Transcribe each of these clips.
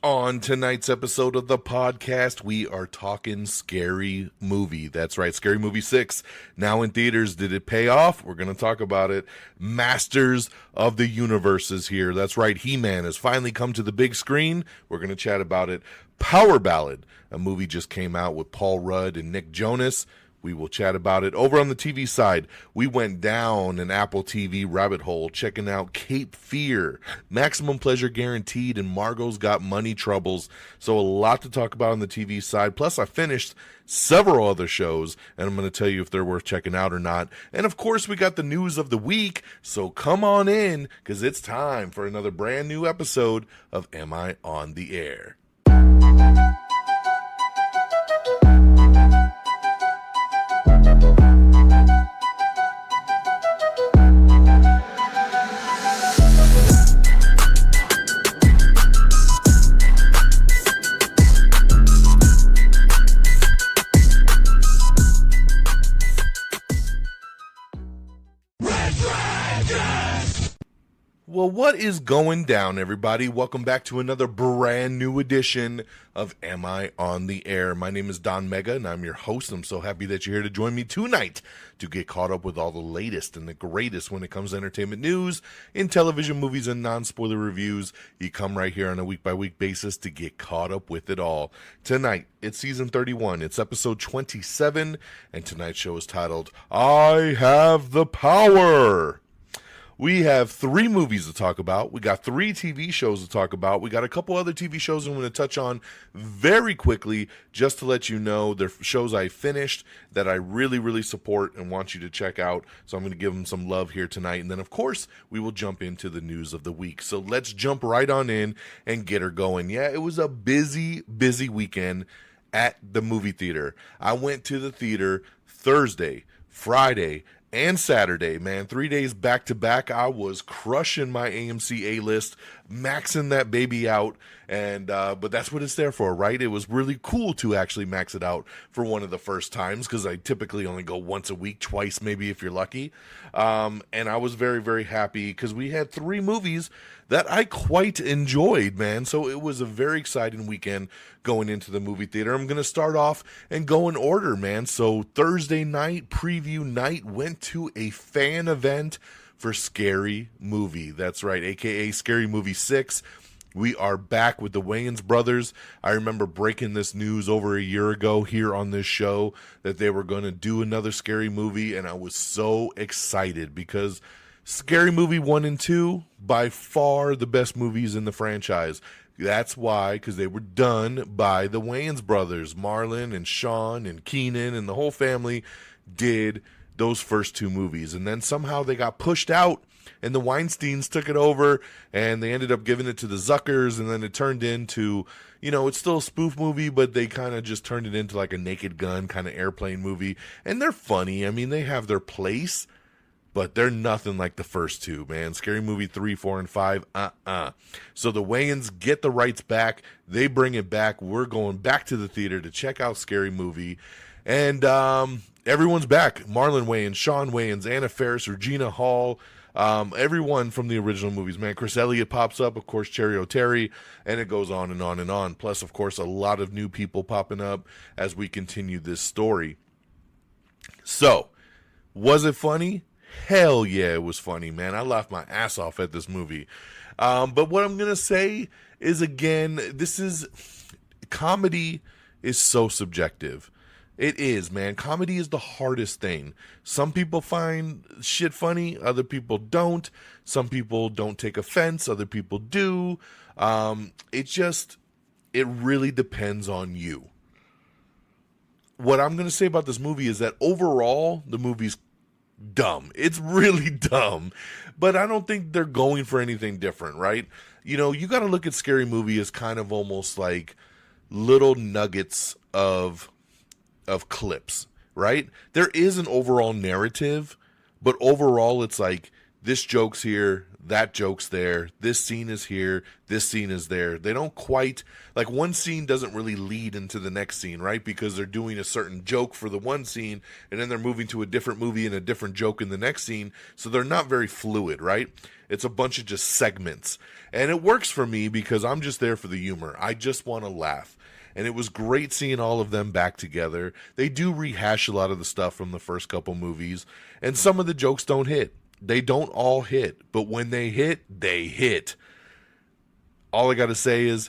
On tonight's episode of the podcast, we are talking Scary Movie. That's right, Scary Movie 6, now in theaters. Did it pay off? We're going to talk about it. Masters of the Universe is here. That's right, He-Man has finally come to the big screen. We're going to chat about it. Power Ballad, a movie just came out with Paul Rudd and Nick Jonas. We will chat about it. Over on the TV side, we went down an Apple TV rabbit hole checking out Cape Fear, Maximum Pleasure Guaranteed, and Margot's Got Money Troubles. So a lot to talk about on the TV side. Plus, I finished several other shows, and I'm going to tell you if they're worth checking out or not. And of course, we got the news of the week. So come on in, because it's time for another brand new episode of Am I on the Air? Well, what is going down, everybody? Welcome back to another brand new edition of Am I on the Air? My name is DONMEGA, and I'm your host. I'm so happy that you're here to join me tonight to get caught up with all the latest and the greatest when it comes to entertainment news, in television, movies, and non-spoiler reviews. You come right here on a week-by-week basis to get caught up with it all. Tonight, it's season 31. It's episode 27, and tonight's show is titled, I Have the Power. We have 3 movies to talk about. We got 3 TV shows to talk about. We got a couple other TV shows I'm going to touch on very quickly just to let you know they're shows I finished that I really, really support and want you to check out. So I'm going to give them some love here tonight. And then, of course, we will jump into the news of the week. So let's jump right on in and get her going. Yeah, it was a busy, busy weekend at the movie theater. I went to the theater Thursday, Friday, and Saturday, man. 3 days back to back. I was crushing my AMC A-list, maxing that baby out, and but that's what it's there for, right? It was really cool to actually max it out for one of the first times, because I typically only go once a week, twice maybe if you're lucky. And I was very, very happy because we had 3 movies that I quite enjoyed, man. So it was a very exciting weekend going into the movie theater. I'm going to start off and go in order, man. So Thursday night, preview night, went to a fan event for Scary Movie. That's right, aka Scary Movie 6. We are back with the Wayans Brothers. I remember breaking this news over a year ago here on this show that they were going to do another Scary Movie, and I was so excited because Scary Movie 1 and 2, by far the best movies in the franchise. That's why, because they were done by the Wayans Brothers. Marlon and Sean and Keenan and the whole family did those first 2 movies. And then somehow they got pushed out, and the Weinsteins took it over, and they ended up giving it to the Zuckers, and then it turned into, you know, it's still a spoof movie, but they kind of just turned it into like a Naked Gun kind of airplane movie. And they're funny. I mean, they have their place, but they're nothing like the first 2, man. Scary Movie 3, 4, and 5, So the Wayans get the rights back. They bring it back. We're going back to the theater to check out Scary Movie. And everyone's back. Marlon Wayans, Sean Wayans, Anna Faris, Regina Hall, everyone from the original movies, man. Chris Elliott pops up, of course, Cherry O'Terry, and it goes on and on and on. Plus, of course, a lot of new people popping up as we continue this story. So, was it funny? Hell yeah, it was funny, man. I laughed my ass off at this movie. But what I'm going to say is, again, comedy is so subjective. It is, man. Comedy is the hardest thing. Some people find shit funny, other people don't. Some people don't take offense, other people do. It really depends on you. What I'm going to say about this movie is that overall, the movie's dumb. It's really dumb, but I don't think they're going for anything different, right? You know, you got to look at Scary Movie as kind of almost like little nuggets of clips, right? There is an overall narrative, but overall it's like this joke's here, that joke's there, this scene is here, this scene is there. They don't quite, like, one scene doesn't really lead into the next scene, right? Because they're doing a certain joke for the one scene, and then they're moving to a different movie and a different joke in the next scene, so they're not very fluid, right? It's a bunch of just segments. And it works for me because I'm just there for the humor. I just want to laugh. And it was great seeing all of them back together. They do rehash a lot of the stuff from the first couple movies, and some of the jokes don't hit. They don't all hit, but when they hit, they hit. All I got to say is,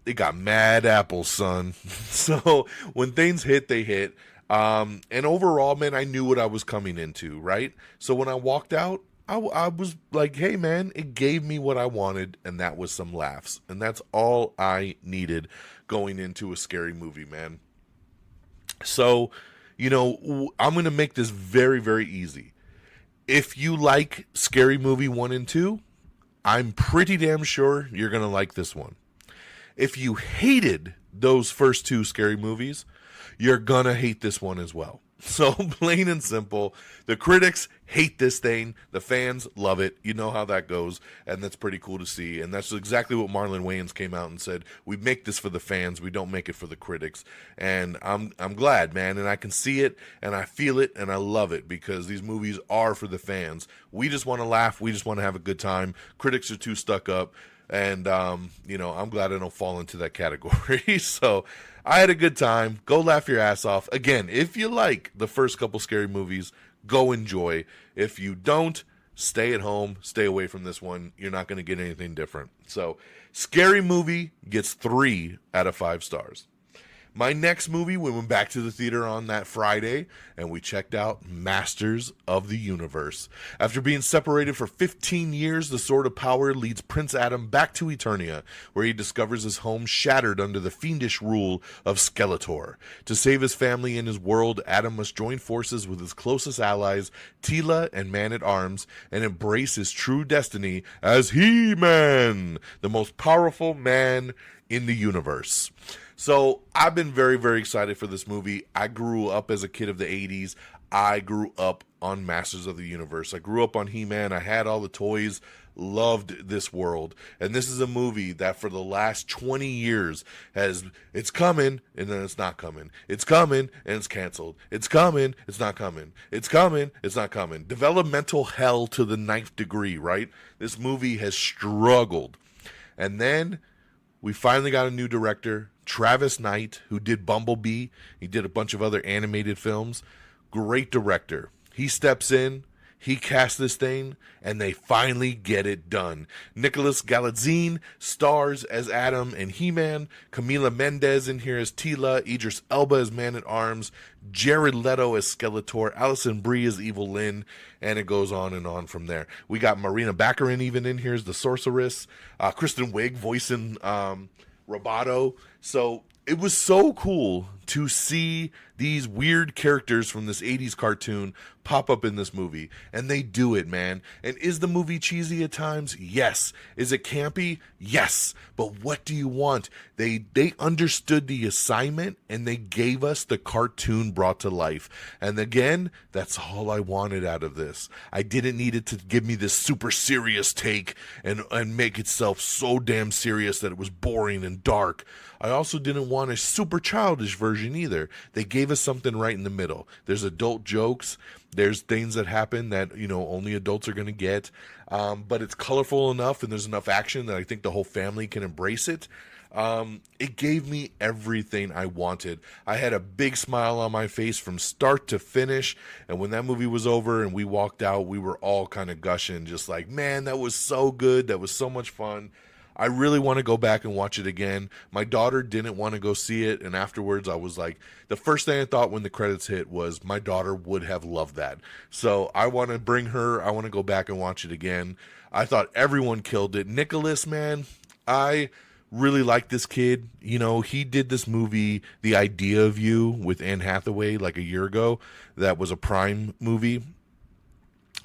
they got mad apples, son. So when things hit, they hit. And overall, man, I knew what I was coming into, right? So when I walked out, I was like, hey, man, it gave me what I wanted, and that was some laughs. And that's all I needed going into a scary movie, man. So, you know, I'm going to make this very, very easy. If you like Scary Movie 1 and 2, I'm pretty damn sure you're going to like this one. If you hated those first two Scary Movies, you're going to hate this one as well. So, plain and simple, the critics hate this thing, the fans love it, you know how that goes, and that's pretty cool to see, and that's exactly what Marlon Wayans came out and said, we make this for the fans, we don't make it for the critics, and I'm glad, man, and I can see it, and I feel it, and I love it, because these movies are for the fans. We just want to laugh, we just want to have a good time, critics are too stuck up, and, you know, I'm glad I don't fall into that category, so I had a good time. Go laugh your ass off. Again, if you like the first couple scary movies, go enjoy. If you don't, stay at home, stay away from this one. You're not going to get anything different. So, Scary Movie gets 3 out of 5 stars. My next movie, we went back to the theater on that Friday, and we checked out Masters of the Universe. After being separated for 15 years, the Sword of Power leads Prince Adam back to Eternia, where he discovers his home shattered under the fiendish rule of Skeletor. To save his family and his world, Adam must join forces with his closest allies, Teela and Man-at-Arms, and embrace his true destiny as He-Man, the most powerful man in the universe. So I've been very, very excited for this movie. I grew up as a kid of the 80s. I grew up on Masters of the Universe. I grew up on He-Man. I had all the toys, loved this world. And this is a movie that for the last 20 years it's coming and then it's not coming. It's coming and it's canceled. It's coming, it's not coming. It's coming, it's not coming. Developmental hell to the 9th degree, right? This movie has struggled. And then we finally got a new director, Travis Knight, who did Bumblebee. He did a bunch of other animated films. Great director. He steps in, he casts this thing, and they finally get it done. Nicholas Galitzine stars as Adam and He-Man. Camila Mendez in here as Teela. Idris Elba as Man-at-Arms. Jared Leto as Skeletor. Alison Brie as Evil Lynn. And it goes on and on from there. We got Marina Baccarin even in here as the Sorceress. Kristen Wiig voicing Roboto. So it was so cool to see these weird characters from this 80s cartoon pop up in this movie. And they do it, man. And is the movie cheesy at times? Yes. Is it campy? Yes. But what do you want? They understood the assignment and they gave us the cartoon brought to life. And again, that's all I wanted out of this. I didn't need it to give me this super serious take and make itself so damn serious that it was boring and dark. I also didn't want a super childish version either. They gave us something right in the middle. There's adult jokes. There's things that happen that, you know, only adults are going to get. But it's colorful enough and there's enough action that I think the whole family can embrace it. It gave me everything I wanted. I had a big smile on my face from start to finish. And when that movie was over and we walked out, we were all kind of gushing, just like, man, that was so good. That was so much fun. I really want to go back and watch it again. My daughter didn't want to go see it, and afterwards I was like, the first thing I thought when the credits hit was my daughter would have loved that. So I want to bring her, I want to go back and watch it again. I thought everyone killed it. Nicholas, man, I really like this kid. You know, he did this movie, The Idea of You, with Anne Hathaway like a year ago. That was a Prime movie.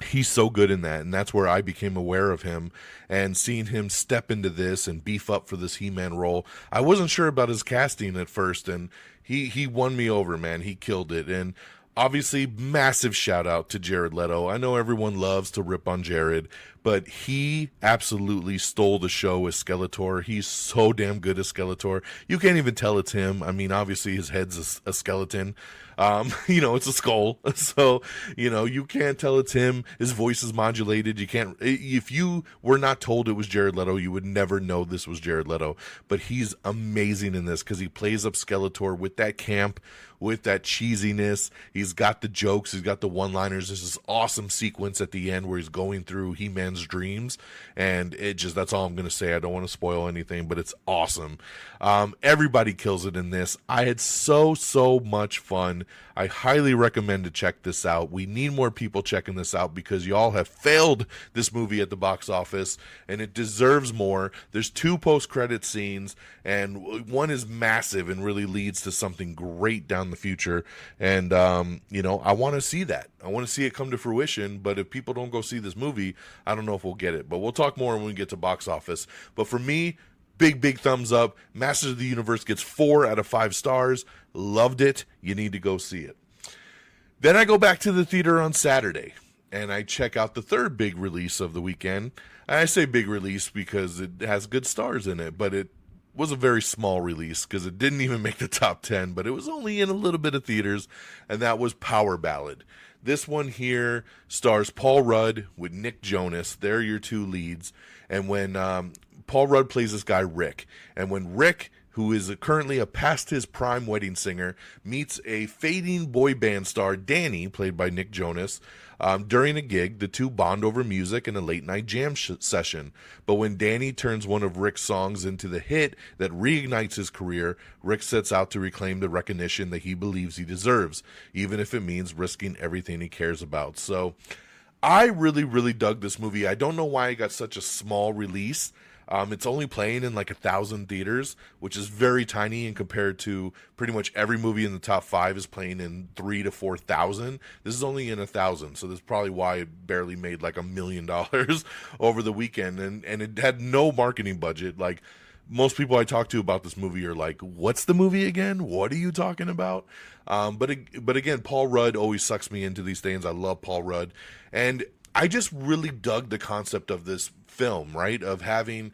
He's so good in that, and that's where I became aware of him, and seeing him step into this and beef up for this He-Man role. I wasn't sure about his casting at first, and he won me over, man. He killed it, and Obviously, massive shout out to Jared Leto. I know everyone loves to rip on Jared, but he absolutely stole the show as Skeletor. He's so damn good as Skeletor. You can't even tell it's him. I mean, obviously his head's a skeleton. It's a skull. So, you can't tell it's him. His voice is modulated. You can't, if you were not told it was Jared Leto, you would never know this was Jared Leto. But he's amazing in this because he plays up Skeletor with that camp, with that cheesiness. He's got the jokes. He's got the one-liners. There's this awesome sequence at the end where he's going through He-Man's dreams. And that's all I'm going to say. I don't want to spoil anything, but it's awesome. Everybody kills it in this. I had so much fun. I highly recommend to check this out. We need more people checking this out because y'all have failed this movie at the box office, and it deserves more. There's 2 post-credit scenes, and one is massive and really leads to something great down the future. And, I want to see that. I want to see it come to fruition, but if people don't go see this movie, I don't know if we'll get it. But we'll talk more when we get to box office. But for me, big thumbs up. Masters of the Universe gets 4 out of 5 stars. Loved it. You need to go see it. Then I go back to the theater on Saturday, and I check out the third big release of the weekend. I say big release because it has good stars in it, but it was a very small release because it didn't even make the top 10, but it was only in a little bit of theaters, and that was Power Ballad. This one here stars Paul Rudd with Nick Jonas. They're your 2 leads. And when Paul Rudd plays this guy, Rick, and when Rick, who is currently a past his prime wedding singer, meets a fading boy band star, Danny, played by Nick Jonas, during a gig, the 2 bond over music and a late-night jam session. But when Danny turns one of Rick's songs into the hit that reignites his career, Rick sets out to reclaim the recognition that he believes he deserves, even if it means risking everything he cares about. So I really dug this movie. I don't know why it got such a small release. It's only playing in like 1,000 theaters, which is very tiny, and compared to pretty much every movie in the top 5 is playing in 3,000 to 4,000. This is only in 1,000, so that's probably why it barely made like $1 million over the weekend, and it had no marketing budget. Like, most people I talk to about this movie are like, what's the movie again? What are you talking about? But again, Paul Rudd always sucks me into these things. I love Paul Rudd. And I just really dug the concept of this film, right? Of having,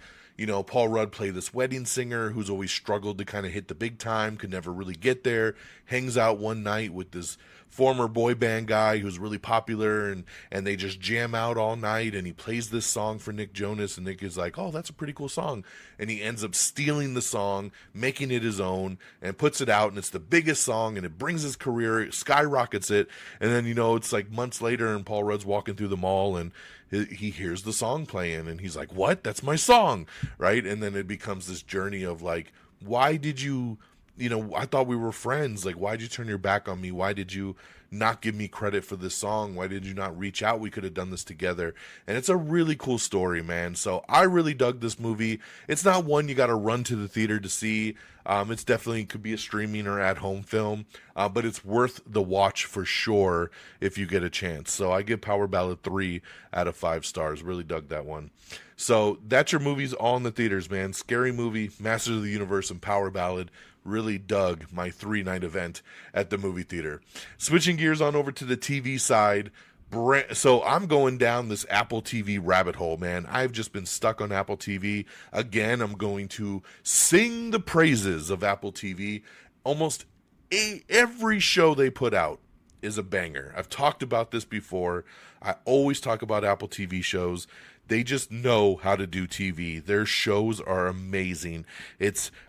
Paul Rudd play this wedding singer who's always struggled to kind of hit the big time, could never really get there, hangs out one night with this former boy band guy who's really popular, and they just jam out all night, and he plays this song for Nick Jonas, and Nick is like, oh, that's a pretty cool song, and he ends up stealing the song, making it his own, and puts it out, and it's the biggest song, and it brings his career, it skyrockets it, and then, it's like months later, and Paul Rudd's walking through the mall, and he hears the song playing, and he's like, what? That's my song, right? And then it becomes this journey of like, why did you, I thought we were friends. Like, why did you turn your back on me? Why did you not give me credit for this song? Why did you not reach out? We could have done this together. And it's a really cool story, man. So I really dug this movie. It's not one you got to run to the theater to see. It's definitely could be a streaming or at-home film, but it's worth the watch for sure if you get a chance. So I give Power Ballad 3 out of 5 stars. Really dug that one. So that's your movies all in the theaters, man. Scary Movie, Masters of the Universe, and Power Ballad. Really dug my 3-night event at the movie theater. Switching gears on over to the TV side. So I'm going down this Apple TV rabbit hole, man. I've just been stuck on Apple TV. Again, I'm going to sing the praises of Apple TV. Almost every show they put out is a banger. I've talked about this before. I always talk about Apple TV shows. They just know how to do TV. Their shows are amazing.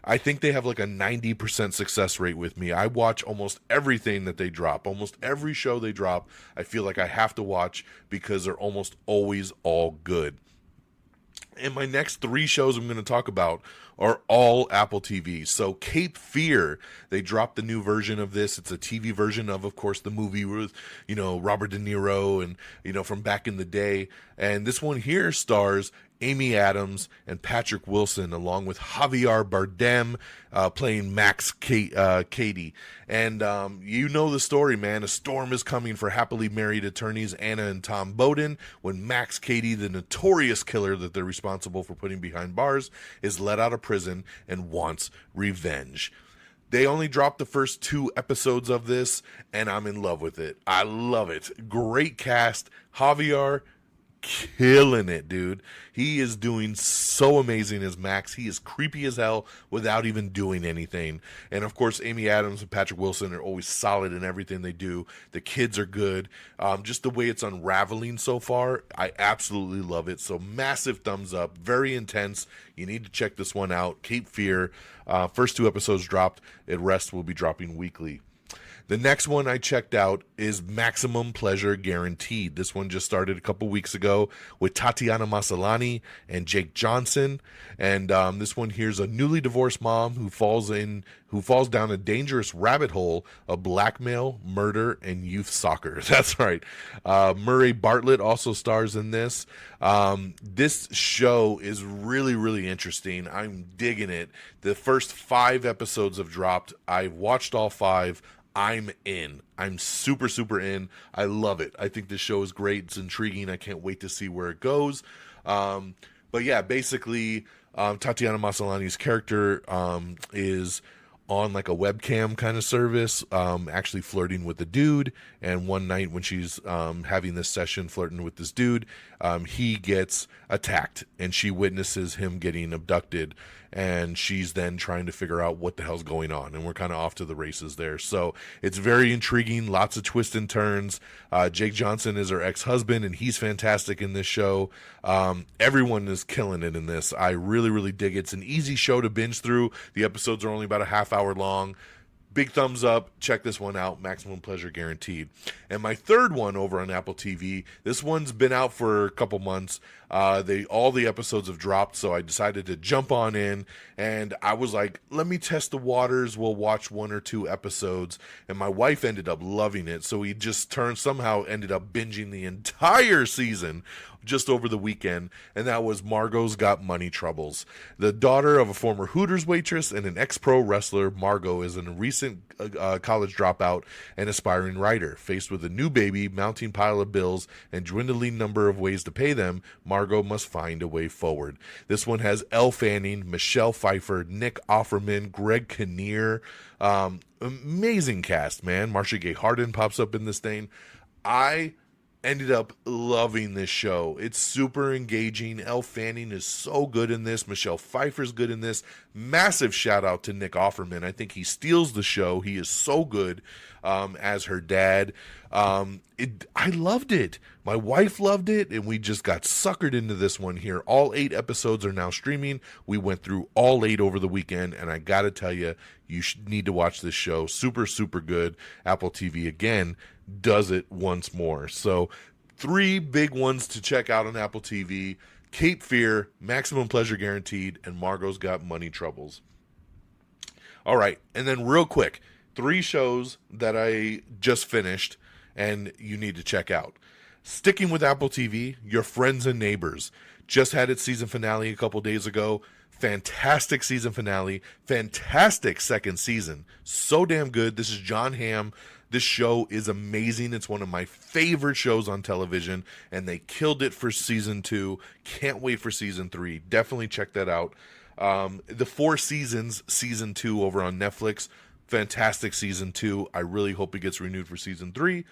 I think they have like a 90% success rate with me. I watch almost everything that they drop. Almost every show they drop, I feel like I have to watch because they're almost always all good. And my next 3 shows I'm going to talk about are all Apple TV. So Cape Fear, they dropped the new version of this. It's a TV version of course, the movie with, Robert De Niro and, from back in the day. And this one here stars Amy Adams and Patrick Wilson, along with Javier Bardem playing Max Cady. And the story, man. A storm is coming for happily married attorneys Anna and Tom Bowden when Max Cady, the notorious killer that they're responsible for putting behind bars, is let out of prison and wants revenge. They only dropped the first 2 episodes of this, and I'm in love with it. I love it. Great cast. Javier, killing it, dude. He is doing so amazing as Max. He is creepy as hell without even doing anything. And of course, Amy Adams and Patrick Wilson are always solid in everything they do. The kids are good. Just the way it's unraveling so far, I absolutely love it. So massive thumbs up. Very intense. You need to check this one out. Cape Fear. First 2 episodes dropped. The rest will be dropping weekly. The next one I checked out is Maximum Pleasure Guaranteed. This one just started a couple weeks ago with Tatiana Maslany and Jake Johnson. And this one here's a newly divorced mom who falls down a dangerous rabbit hole of blackmail, murder, and youth soccer. That's right. Murray Bartlett also stars in this. This show is really, really interesting. I'm digging it. The first 5 episodes have dropped. I've watched all 5. I'm in. I'm super, super in. I love it. I think this show is great. It's intriguing. I can't wait to see where it goes. But yeah, basically, Tatiana Maslany's character is on like a webcam kind of service, actually flirting with a dude. And one night when she's having this session flirting with this dude, he gets attacked and she witnesses him getting abducted. And she's then trying to figure out what the hell's going on. And we're kind of off to the races there. So it's very intriguing. Lots of twists and turns. Jake Johnson is her ex-husband, and he's fantastic in this show. Everyone is killing it in this. I really, really dig it. It's an easy show to binge through. The episodes are only about a half hour long. Big thumbs up. Check this one out. Maximum Pleasure Guaranteed. And my third one over on Apple TV, this one's been out for a couple months. All the episodes have dropped, so I decided to jump on in. And I was like, let me test the waters. We'll watch 1 or 2 episodes. And my wife ended up loving it. So we just somehow ended up binging the entire season just over the weekend, and that was Margot's Got Money Troubles. The daughter of a former Hooters waitress and an ex-pro wrestler, Margot is a recent college dropout and aspiring writer. Faced with a new baby, mounting pile of bills, and dwindling number of ways to pay them, Margot must find a way forward. This one has Elle Fanning, Michelle Pfeiffer, Nick Offerman, Greg Kinnear. Amazing cast, man. Marcia Gay Harden pops up in this thing. I ended up loving this show. It's super engaging. Elle Fanning is so good in this. Michelle Pfeiffer's good in this. Massive shout out to Nick Offerman. I think he steals the show. He is so good as her dad. I loved it. My wife loved it, and we just got suckered into this one here. All 8 episodes are now streaming. We went through all 8 over the weekend, and I gotta tell you, you need to watch this show. Super, super good. Apple TV, again, does it once more. So 3 big ones to check out on Apple TV: Cape Fear, Maximum Pleasure Guaranteed, and Margot's Got Money Troubles. All right, and then real quick, 3 shows that I just finished and you need to check out. Sticking with Apple TV, Your Friends and Neighbors just had its season finale a couple days ago. Fantastic season finale. Fantastic second season. So damn good. This is John Hamm. This show is amazing. It's one of my favorite shows on television, and they killed it for season 2. Can't wait for season 3. Definitely check that out. The 4 seasons, season 2 over on Netflix. Fantastic season 2. I really hope it gets renewed for season 3.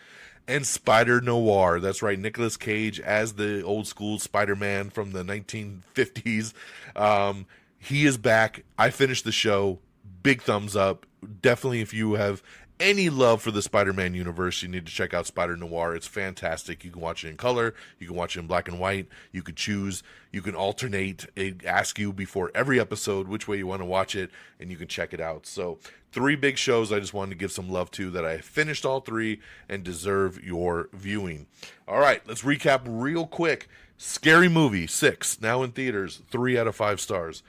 And Spider Noir. That's right, Nicolas Cage as the old school Spider-Man from the 1950s. He is back. I finished the show. Big thumbs up. Definitely, if you have any love for the Spider-Man universe, you need to check out Spider Noir. It's fantastic. You can watch it in color. You can watch it in black and white. You could choose. You can alternate. It asks you before every episode which way you want to watch it, and you can check it out. So 3 big shows I just wanted to give some love to that I finished all 3 and deserve your viewing. All right, let's recap real quick. Scary Movie 6, now in theaters, 3 out of 5 stars.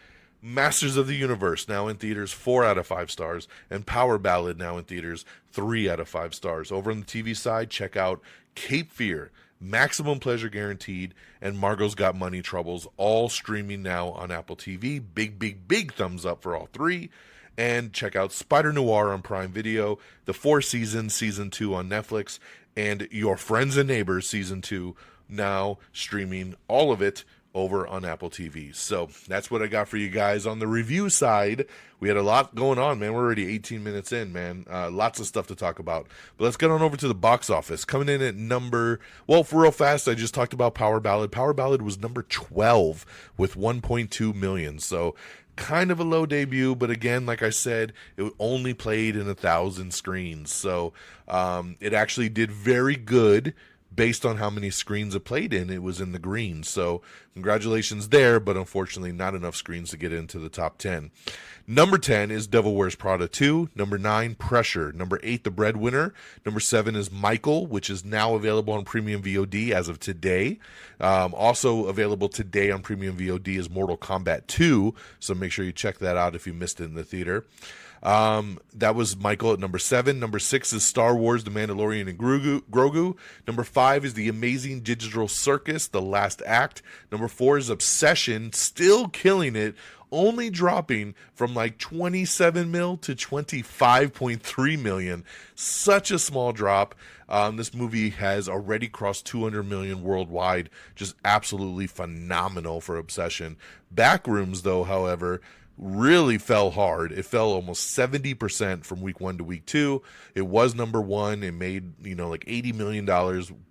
Masters of the Universe, now in theaters, 4 out of 5 stars. And Power Ballad, now in theaters, 3 out of 5 stars. Over on the TV side, check out Cape Fear, Maximum Pleasure Guaranteed, and Margot's Got Money Troubles, all streaming now on Apple TV. Big, big, big thumbs up for all 3. And check out Spider Noir on Prime Video, the 4 seasons, season 2 on Netflix, and Your Friends and Neighbors, season 2, now streaming, all of it over on Apple TV. So that's what I got for you guys. On the review side, we had a lot going on, man. We're already 18 minutes in, man. Lots of stuff to talk about. But let's get on over to the box office. Coming in at for real fast, I just talked about Power Ballad. Power Ballad was number 12 with 1.2 million. So kind of a low debut, but again, like I said, it only played in 1,000 screens. So it actually did very good. Based on how many screens it played in, it was in the green. So congratulations there, but unfortunately not enough screens to get into the top 10. Number 10 is Devil Wears Prada 2. Number 9, Pressure. Number 8, The Breadwinner. Number 7 is Michael, which is now available on Premium VOD as of today. Also available today on Premium VOD is Mortal Kombat 2, so make sure you check that out if you missed it in the theater. That was Michael at number 7. Number 6 is Star Wars, The Mandalorian and Grogu. Number 5 is The Amazing Digital Circus, The Last Act. Number 4 is Obsession, still killing it, only dropping from like 27 mil to 25.3 million. Such a small drop. This movie has already crossed 200 million worldwide. Just absolutely phenomenal for Obsession. Backrooms, though, however, really fell hard. It fell almost 70% from week 1 to week 2. It was number 1. It made, like $80 million,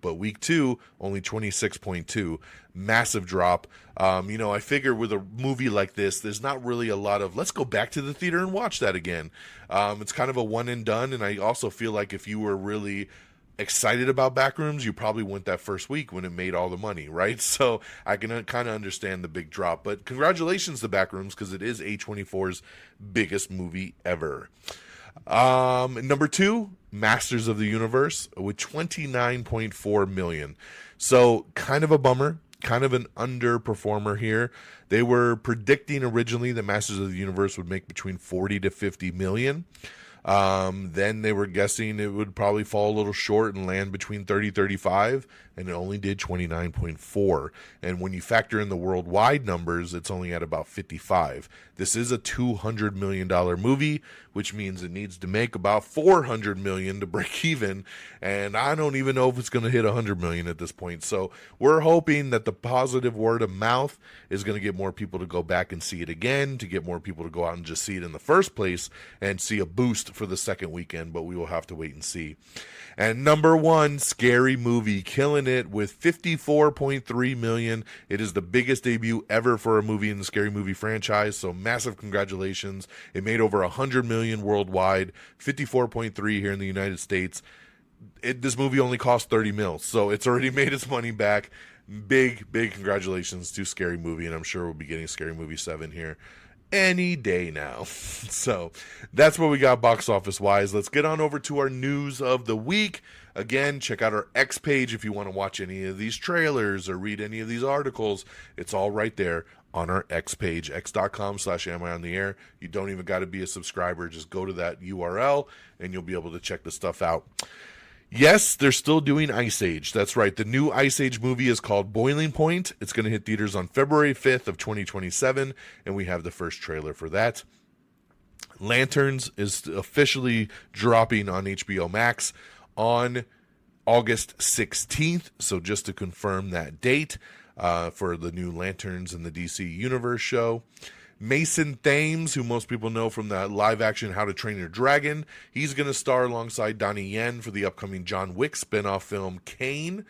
but week 2, only 26.2. Massive drop. I figure with a movie like this, there's not really a lot of, let's go back to the theater and watch that again. It's kind of a one and done, and I also feel like if you were really excited about Backrooms, you probably went that first week when it made all the money, right? So I can kind of understand the big drop, but congratulations to Backrooms because it is A24's biggest movie ever. Number 2, Masters of the Universe with 29.4 million. So kind of a bummer, kind of an underperformer here. They were predicting originally that Masters of the Universe would make between 40 to 50 million. Then they were guessing it would probably fall a little short and land between 30-35, and it only did 29.4. And when you factor in the worldwide numbers, it's only at about 55. This is a $200 million movie, which means it needs to make about $400 million to break even, and I don't even know if it's going to hit $100 million at this point. So we're hoping that the positive word of mouth is going to get more people to go back and see it again, to get more people to go out and just see it in the first place and see a boost for the second weekend, but we will have to wait and see. And number 1, Scary Movie, killing it with 54.3 million. It is the biggest debut ever for a movie in the Scary Movie franchise, so massive congratulations. It made over 100 million worldwide, 54.3 here in the United States. This movie only cost 30 mil, so it's already made its money back. Big congratulations to Scary Movie, and I'm sure we'll be getting Scary Movie 7 here any day now. So that's what we got box office wise. Let's get on over to our news of the week. Again, check out our X page if you want to watch any of these trailers or read any of these articles. It's all right there on our X page, x.com/amiontheair. You don't even got to be a subscriber. Just go to that URL and you'll be able to check the stuff out. Yes, they're still doing Ice Age. That's right. The new Ice Age movie is called Boiling Point. It's going to hit theaters on February 5th of 2027, and we have the first trailer for that. Lanterns is officially dropping on HBO Max on August 16th, so just to confirm that date for the new Lanterns in the DC Universe show. Mason Thames, who most people know from the live-action How to Train Your Dragon, he's going to star alongside Donnie Yen for the upcoming John Wick spin-off film Kane.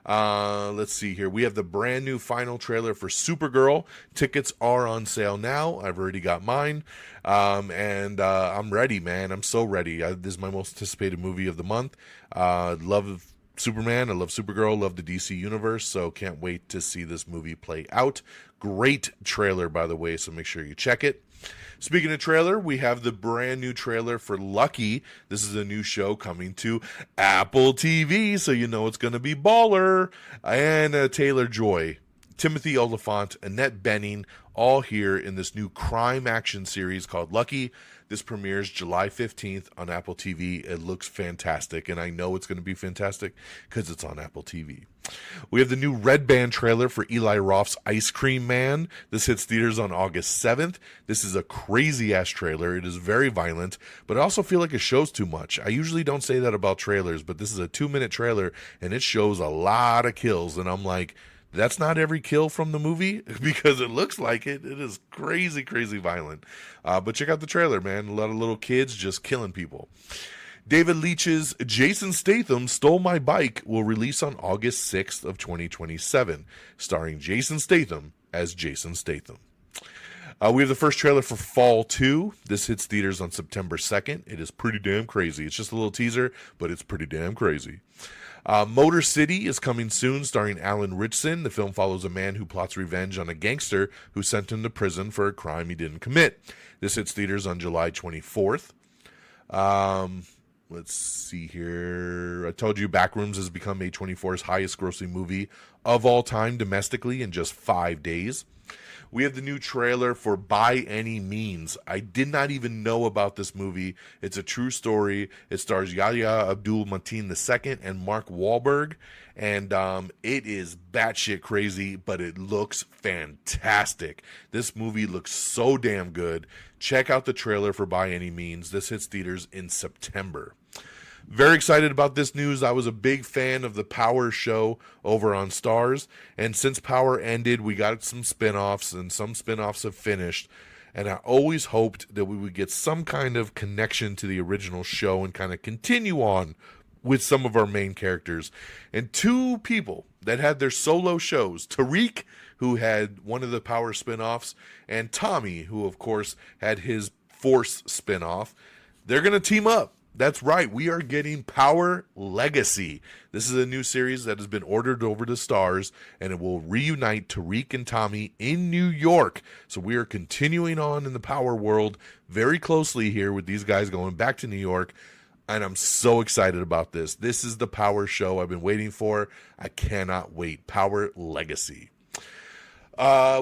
Let's see here. We have the brand new final trailer for Supergirl. Tickets are on sale now. I've already got mine. And I'm ready, man. I'm so ready. This is my most anticipated movie of the month. Love Superman. I love Supergirl. Love the DC Universe. So can't wait to see this movie play out. Great trailer, by the way, so make sure you check it. Speaking of trailer, we have the brand new trailer for Lucky. This is a new show coming to Apple TV, so you know it's going to be baller. And Taylor Joy, Timothy Oliphant, Annette Bening, all here in this new crime action series called Lucky. This premieres July 15th on Apple TV. It looks fantastic, and I know it's going to be fantastic because it's on Apple TV. We have the new Red Band trailer for Eli Roth's Ice Cream Man. This hits theaters on August 7th. This is a crazy-ass trailer. It is very violent, but I also feel like it shows too much. I usually don't say that about trailers, but this is a 2-minute trailer, and it shows a lot of kills, and I'm like, That's not every kill from the movie because it looks like it. It is crazy, crazy violent. But check out the trailer, man. A lot of little kids just killing people. David Leitch's Jason Statham Stole My Bike will release on August 6th of 2027, starring Jason Statham as Jason Statham. We have the first trailer for Fall 2. This hits theaters on September 2nd. It is pretty damn crazy. It's just a little teaser, but it's pretty damn crazy. Motor City is coming soon, starring Alan Ritchson. The film follows a man who plots revenge on a gangster who sent him to prison for a crime he didn't commit. This hits theaters on July 24th. Let's see here. I told you Backrooms has become A24's highest grossing movie of all time domestically in just 5 days. We have the new trailer for By Any Means. I did not even know about this movie. It's a true story. It stars Yahya Abdul-Mateen II and Mark Wahlberg. And it is batshit crazy, but it looks fantastic. This movie looks so damn good. Check out the trailer for By Any Means. This hits theaters in September. Very excited about this news. I was a big fan of the Power show over on Starz, and since Power ended, we got some spinoffs, and some spinoffs have finished, and I always hoped that we would get some kind of connection to the original show and kind of continue on with some of our main characters. And two people that had their solo shows, Tariq, who had one of the Power spinoffs, and Tommy, who of course had his Force spinoff, they're going to team up. That's right. We are getting Power Legacy. This is a new series that has been ordered over to Starz, and it will reunite Tariq and Tommy in New York. So we are continuing on in the Power world very closely here with these guys going back to New York, and I'm so excited about this. This is the Power show I've been waiting for. I cannot wait. Power Legacy.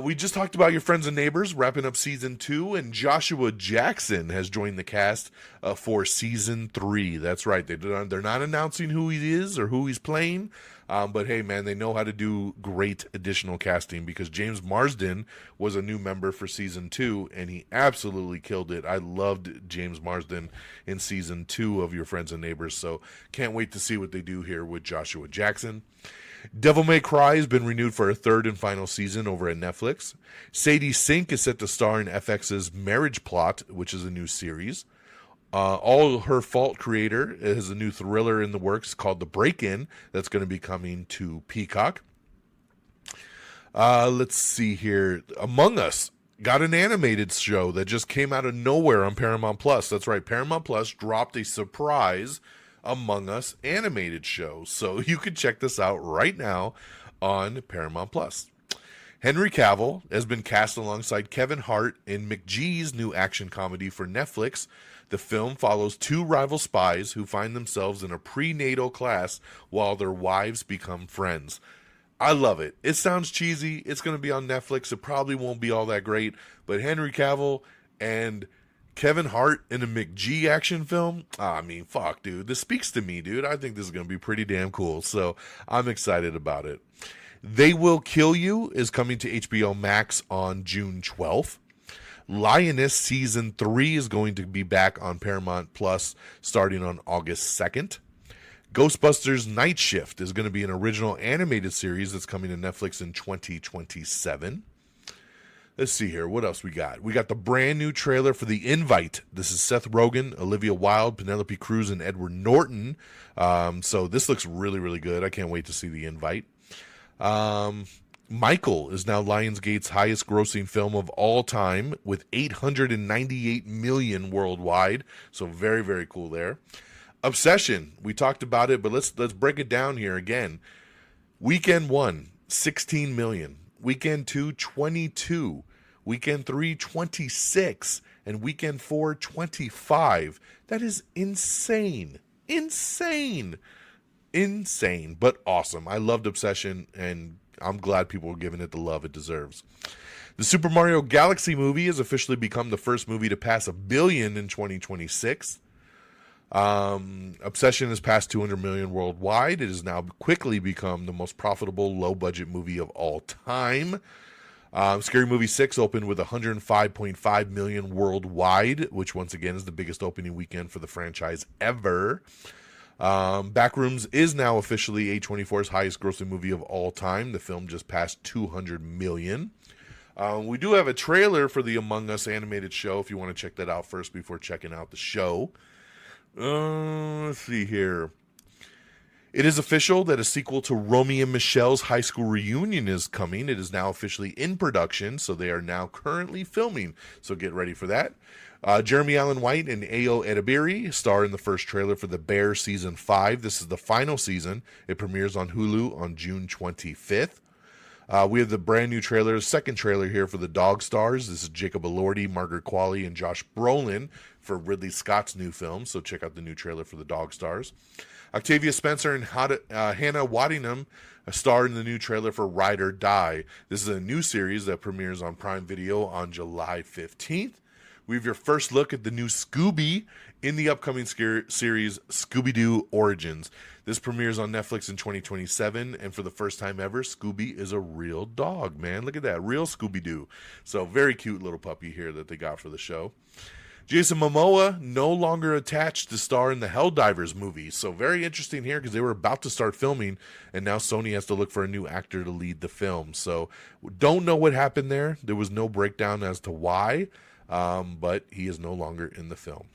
We just talked about Your Friends and Neighbors wrapping up season 2, and Joshua Jackson has joined the cast for season 3. That's right. They're not announcing who he is or who he's playing, but hey, man, they know how to do great additional casting because James Marsden was a new member for season 2, and he absolutely killed it. I loved James Marsden in season 2 of Your Friends and Neighbors, so can't wait to see what they do here with Joshua Jackson. Devil May Cry has been renewed for a third and final season over at Netflix. Sadie Sink is set to star in FX's Marriage Plot, which is a new series. All Her Fault creator has a new thriller in the works called The Break-In that's going to be coming to Peacock. Let's see here. Among Us got an animated show that just came out of nowhere on Paramount Plus. That's right. Paramount Plus dropped a surprise Among Us animated show. So you can check this out right now on Paramount Plus. Henry Cavill has been cast alongside Kevin Hart in McGee's new action comedy for Netflix. The film follows two rival spies who find themselves in a prenatal class while their wives become friends. I love it. It sounds cheesy. It's going to be on Netflix. It probably won't be all that great, but Henry Cavill and Kevin Hart in a McGee action film? I mean, fuck, dude. This speaks to me, dude. I think this is going to be pretty damn cool, so I'm excited about it. They Will Kill You is coming to HBO Max on June 12th. Lioness Season 3 is going to be back on Paramount Plus starting on August 2nd. Ghostbusters Night Shift is going to be an original animated series that's coming to Netflix in 2027. Let's see here. What else we got? We got the brand new trailer for The Invite. This is Seth Rogen, Olivia Wilde, Penelope Cruz, and Edward Norton. So this looks really, really good. I can't wait to see The Invite. Michael is now Lionsgate's highest grossing film of all time with $898 million worldwide. So very, very cool there. Obsession. We talked about it, but let's break it down here again. Weekend 1, 16 million. Weekend 2, 22. Weekend 3, 26. And weekend 4, 25. That is insane. Insane. Insane, but awesome. I loved Obsession, and I'm glad people are giving it the love it deserves. The Super Mario Galaxy movie has officially become the first movie to pass $1 billion in 2026. Obsession has passed 200 million worldwide. It has now quickly become the most profitable low-budget movie of all time. Scary Movie 6 opened with 105.5 million worldwide, which once again is the biggest opening weekend for the franchise ever. Backrooms is now officially A24's highest grossing movie of all time. The film just passed 200 million. We do have a trailer for the Among Us animated show if you want to check that out first before checking out the show. Let's see here. It is official that a sequel to Romy and Michelle's high school reunion is coming. It is now officially in production, so they are now currently filming. So get ready for that. Jeremy Allen White and Ayo Edebiri star in the first trailer for The Bear Season 5. This is the final season. It premieres on Hulu on June 25th. We have the brand new trailer, second trailer here for The Dog Stars. This is Jacob Elordi, Margaret Qualley, and Josh Brolin for Ridley Scott's new film. So check out the new trailer for The Dog Stars. Octavia Spencer and Hannah Waddingham star in the new trailer for Ride or Die. This is a new series that premieres on Prime Video on July 15th. We have your first look at the new Scooby in the upcoming series Scooby-Doo Origins. This premieres on Netflix in 2027, and for the first time ever, Scooby is a real dog, man. Look at that, real Scooby-Doo. So very cute little puppy here that they got for the show. Jason Momoa no longer attached to star in the Helldivers movie. So very interesting here because they were about to start filming and now Sony has to look for a new actor to lead the film. So don't know what happened there. There was no breakdown as to why, but he is no longer in the film.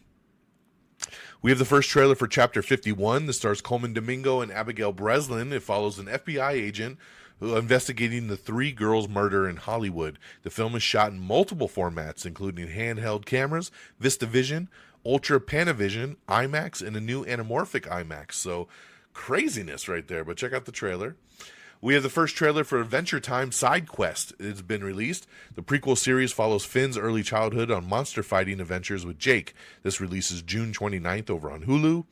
We have the first trailer for Chapter 51. This stars Coleman Domingo and Abigail Breslin. It follows an FBI agent investigating the three girls' murder in Hollywood. The film is shot in multiple formats, including handheld cameras, VistaVision, Ultra Panavision, IMAX, and a new anamorphic IMAX. So craziness right there, but check out the trailer. We have the first trailer for Adventure Time Side Quest. It's been released. The prequel series follows Finn's early childhood on monster fighting adventures with Jake. This releases June 29th over on Hulu.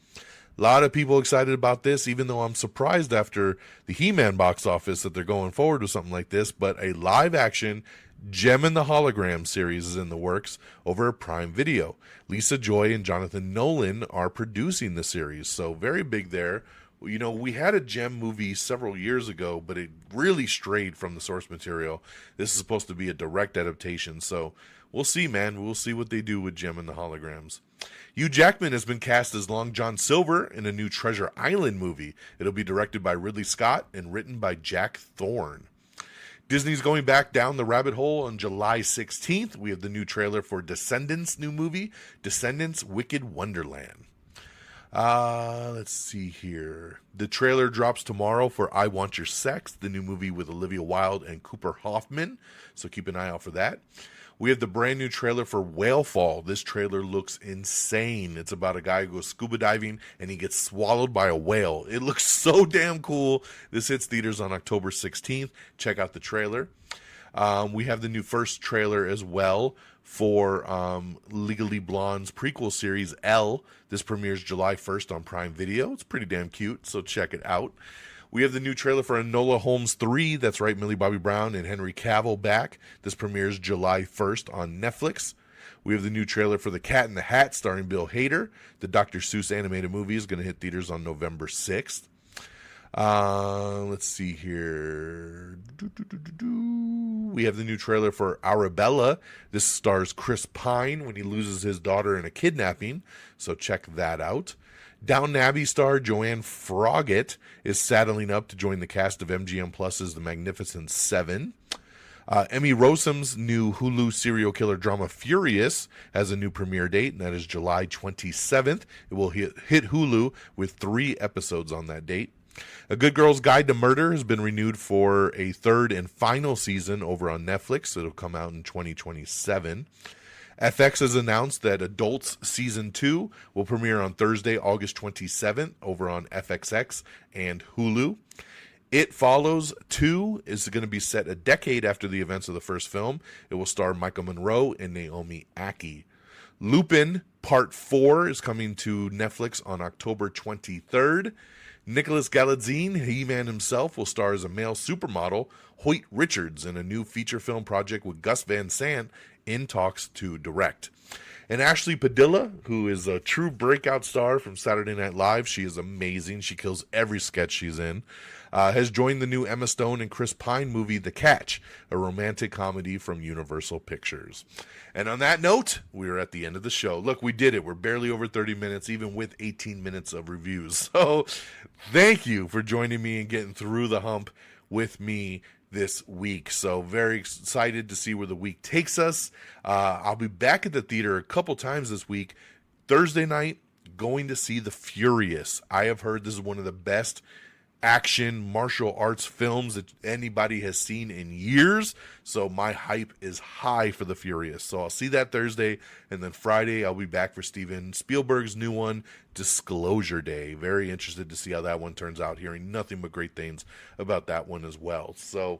A lot of people excited about this, even though I'm surprised after the He-Man box office that they're going forward with something like this. But a live-action Gem and the Hologram series is in the works over at Prime Video. Lisa Joy and Jonathan Nolan are producing the series, so very big there. You know, we had a Gem movie several years ago, but it really strayed from the source material. This is supposed to be a direct adaptation, so we'll see, man. We'll see what they do with Gem and the Holograms. Hugh Jackman has been cast as Long John Silver in a new Treasure Island movie. It'll be directed by Ridley Scott and written by Jack Thorne. Disney's going back down the rabbit hole on July 16th. We have the new trailer for Descendants' new movie, Descendants: Wicked Wonderland. Let's see here. The trailer drops tomorrow for I Want Your Sex, the new movie with Olivia Wilde and Cooper Hoffman. So keep an eye out for that. We have the brand new trailer for Whalefall. This trailer looks insane. It's about a guy who goes scuba diving and he gets swallowed by a whale. It looks so damn cool. This hits theaters on October 16th. Check out the trailer. We have the new first trailer as well for Legally Blonde's prequel series, Elle. This premieres July 1st on Prime Video. It's pretty damn cute, so check it out. We have the new trailer for Enola Holmes 3. That's right, Millie Bobby Brown and Henry Cavill back. This premieres July 1st on Netflix. We have the new trailer for The Cat in the Hat starring Bill Hader. The Dr. Seuss animated movie is going to hit theaters on November 6th. Let's see here. We have the new trailer for Arabella. This stars Chris Pine when he loses his daughter in a kidnapping, so check that out. Downton Abbey star Joanne Froggatt is saddling up to join the cast of MGM Plus's The Magnificent Seven. Emmy Rossum's new Hulu serial killer drama Furious has a new premiere date, and that is July 27th. It will hit Hulu with 3 episodes on that date. A Good Girl's Guide to Murder has been renewed for a third and final season over on Netflix. It'll come out in 2027. FX has announced that Adults Season 2 will premiere on Thursday, August 27th over on FXX and Hulu. It Follows 2 is going to be set a decade after the events of the first film. It will star Michael Monroe and Naomi Ackie. Lupin Part 4 is coming to Netflix on October 23rd. Nicholas Galitzine, He-Man himself, will star as a male supermodel, Hoyt Richards, in a new feature film project with Gus Van Sant in talks to direct. And Ashley Padilla, who is a true breakout star from Saturday Night Live. She is amazing. She kills every sketch she's in. has joined the new Emma Stone and Chris Pine movie The Catch, a romantic comedy from Universal Pictures. And on that note, we're at the end of the show. Look, we did it. We're barely over 30 minutes, even with 18 minutes of reviews. So thank you for joining me and getting through the hump with me this week. So very excited to see where the week takes us. I'll be back at the theater a couple times this week. Thursday night, going to see The Furious. I have heard this is one of the best action martial arts films that anybody has seen in years, so my hype is high for The Furious. So I'll see that Thursday, and then Friday I'll be back for Steven Spielberg's new one, Disclosure Day. Very interested to see how that one turns out, hearing nothing but great things about that one as well. So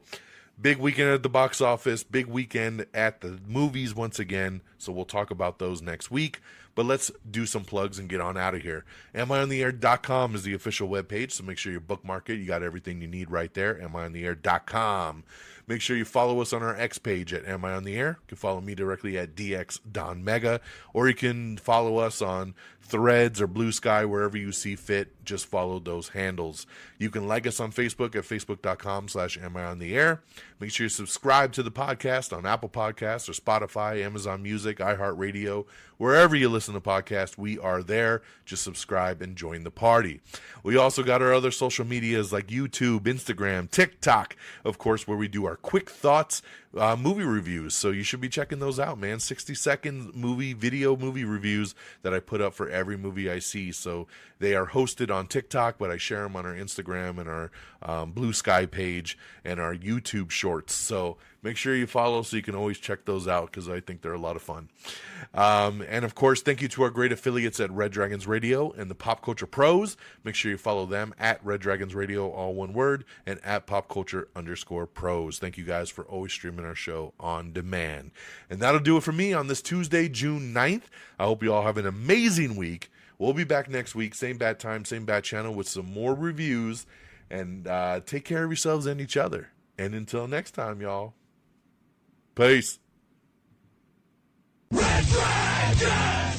big weekend at the box office, big weekend at the movies once again, so we'll talk about those next week. But let's do some plugs and get on out of here. AmIOnTheAir.com is the official webpage, so make sure you bookmark it. You got everything you need right there, AmIOnTheAir.com. Make sure you follow us on our X page at Am I on the Air. You can follow me directly at DXDonMega, or you can follow us on Threads or Blue Sky, wherever you see fit. Just follow those handles. You can like us on Facebook at facebook.com/Am I on the Air. Make sure you subscribe to the podcast on Apple Podcasts or Spotify, Amazon Music, iHeartRadio, wherever you listen to podcasts, we are there. Just subscribe and join the party. We also got our other social medias like YouTube, Instagram, TikTok, of course, where we do our quick thoughts, movie reviews. So you should be checking those out, man. 60-second movie reviews that I put up for every movie I see. So they are hosted on TikTok, but I share them on our Instagram and our Blue Sky page and our YouTube shorts. So make sure you follow so you can always check those out, because I think they're a lot of fun. And of course, thank you to our great affiliates at Red Dragons Radio and the Pop Culture Pros. Make sure you follow them at Red Dragons Radio, all one word, and at PopCulture_Pros. Thank you guys for always streaming our show on demand. And that'll do it for me on this Tuesday, June 9th. I hope you all have an amazing week. We'll be back next week, same bad time, same bad channel, with some more reviews. And take care of yourselves and each other. And until next time, y'all. Peace. Red Dragon!